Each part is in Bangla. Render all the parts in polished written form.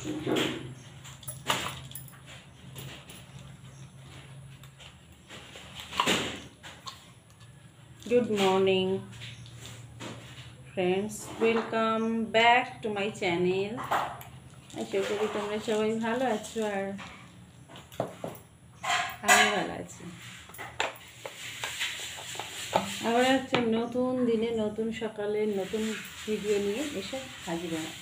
Good morning, friends. Welcome back to my channel. আশা করি তোমরা সবাই ভালো আছো আর আমি ভালো আছি। আবার একটা নতুন দিনে নতুন সকালে নতুন ভিডিও নিয়ে এসে হাজির হলাম।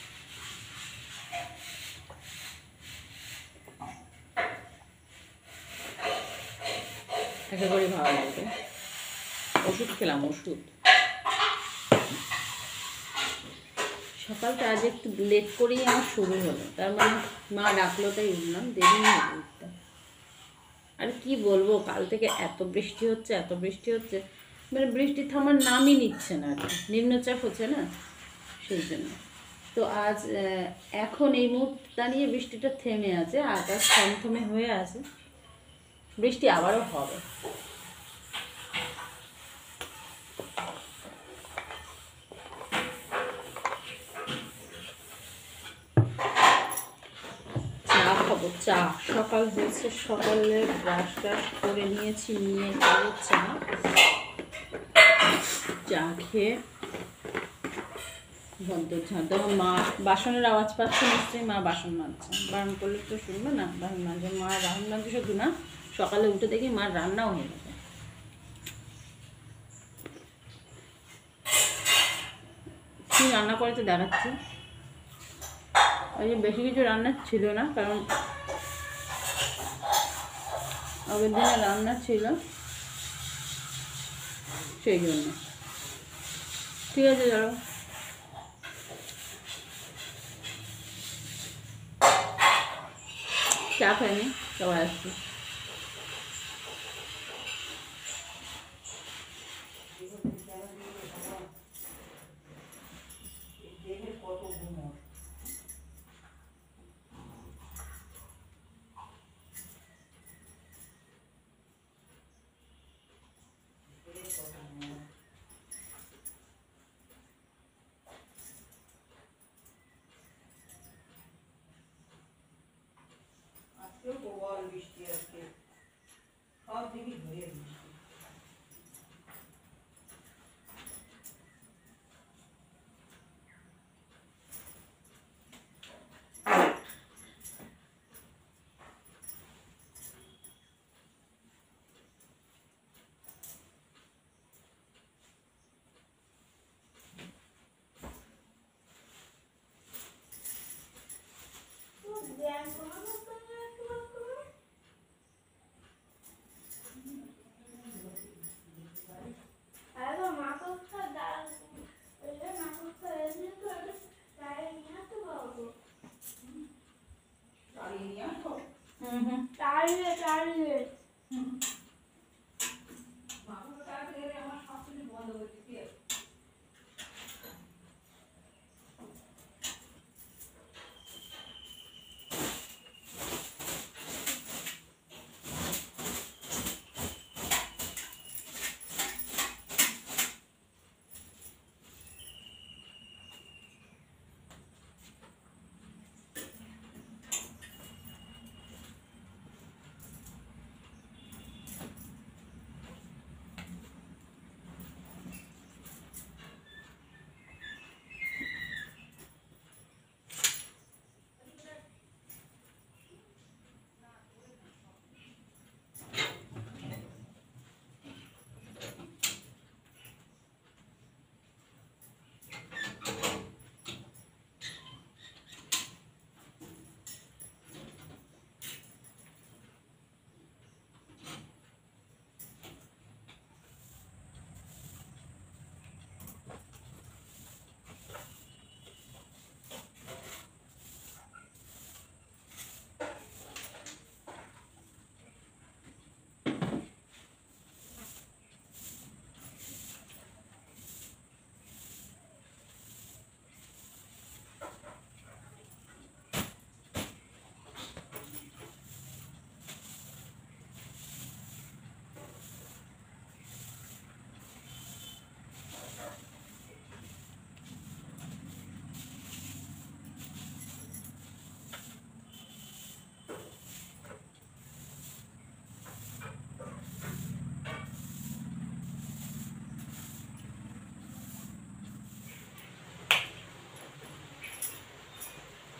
আশা করি ভালো লাগবে। ওষুধ খেলাম, ওষুধ। সকালটা আজ একটু লেট করেই আমার শুরু হলো, তার মানে মা ডাকলো তাই উঠলাম, দেরি হয়ে উঠতে। আর কি বলবো, কাল থেকে এত বৃষ্টি হচ্ছে, এত বৃষ্টি হচ্ছে, মানে বৃষ্টি থামার নামই নিচ্ছে না, আর কি নিম্নচাপ হচ্ছে না, সেই জন্য। তো আজ এখন এই মুহূর্তে দাঁড়িয়ে বৃষ্টিটা থেমে আছে, আকাশ থমথমে হয়ে আছে, বৃষ্টি আবারও হবে। চা খাবো, চা। সকাল হয়েছে, সকালে ব্রাশ টাশ করে নিয়েছি, নিয়ে খাবো চা। চা খেয়ে ঘর ঝাড়। মা বাসনের আওয়াজ পাচ্ছে, নিশ্চয়ই মা বাসন মাজছে। বারণ করলে তো শুনবে না, বাসন মাজছে। মা বাসন মাজছে শুধু না, সকালে উঠে দেখি মার রান্নাও হয়ে গেছে। কি রান্না করেছে দেখাচ্ছি। ওই যে বেশি কিছু রান্না ছিল না, কারণ আগের দিনে রান্না ছিল, সেই জন্য। ঠিক আছে, চলো। চা খাইনি, সবাই আসছি। প্রবল বৃষ্টি আজকে, সব দিকে ধরে বৃষ্টি।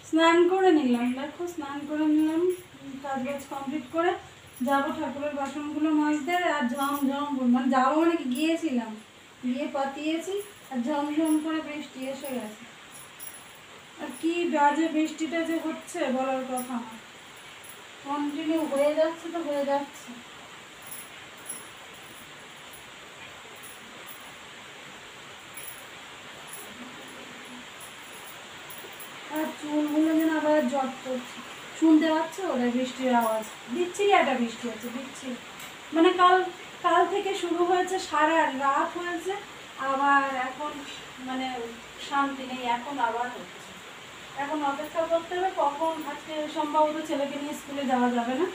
স্নান করে নিলাম, দেখো স্নান করে নিলাম, কাজ বাজ কমপ্লিট করে যাবো ঠাকুরের বাসনগুলো মাজতে। আর ঝমঝম মানে যাবো মানে কি গিয়েছিলাম, গিয়ে পাতিয়েছি আর ঝমঝম করে বৃষ্টি এসে গেছে। আর কি বাজে বৃষ্টিটা যে হচ্ছে বলার কথা না, কন্টিনিউ হয়ে যাচ্ছে তো হয়ে যাচ্ছে। আর চুলগুলো যেন আবার জট করছে, শুনতে পাচ্ছ ওরা বৃষ্টির আওয়াজ, বিচ্ছিরি একটা বৃষ্টি হচ্ছে, বিচ্ছিরি মানে কাল থেকে শুরু হয়েছে, সারা রাত হয়েছে, আবার এখন মানে শান্তি নেই, এখন আবার হচ্ছে। এখন অপেক্ষা করতে হবে কখন, আজকে সম্ভবত ছেলেকে নিয়ে স্কুলে যাওয়া যাবে না,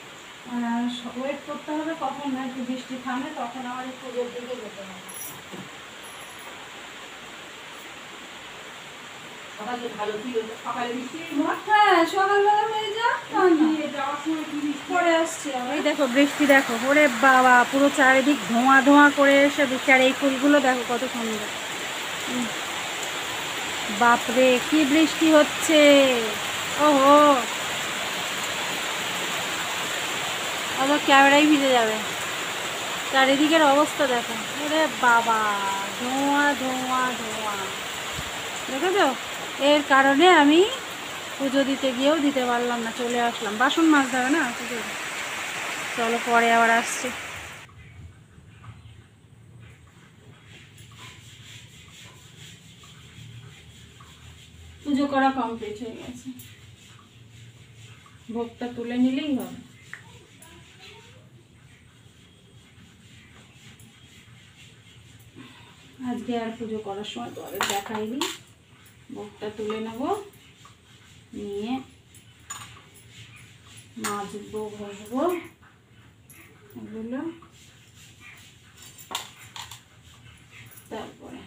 ওয়েট করতে হবে কখন না একটু বৃষ্টি থামে, তখন আমার এই পুজোর দিকে যেতে হবে। হ্যাঁ সকালবেলা হয়ে যাক, পরে আসছি। এই দেখো বৃষ্টি দেখো, ওরে বাবা পুরো চারিদিক ধোঁয়া ধোঁয়া করে এসে বৃষ্টি। আর এই ফুলগুলো দেখো কত সুন্দর, বাপরে কি বৃষ্টি হচ্ছে, ওহো আবার ক্যামেরাই ভিজে যাবে। চারিদিকের অবস্থা দেখো, ওরে বাবা ধোঁয়া ধোঁয়া ধোঁয়া, দেখেছো? এর কারণে আমি পুজো দিতে গিয়েও দিতে পারলাম না, চলে আসলাম। বাসন মাজতে হবে না পুজো, চলো পরে আবার আসছি। পুজো করা কমপ্লিট হয়ে গেছে, ভোগটা তুলে নিলেই হবে। আজকে আর পুজো করার সময় তোমাদের দেখাইনি, ভোগটা তুলে নেব, নিয়ে মাজবো ঘষবো এগুলো, তারপরে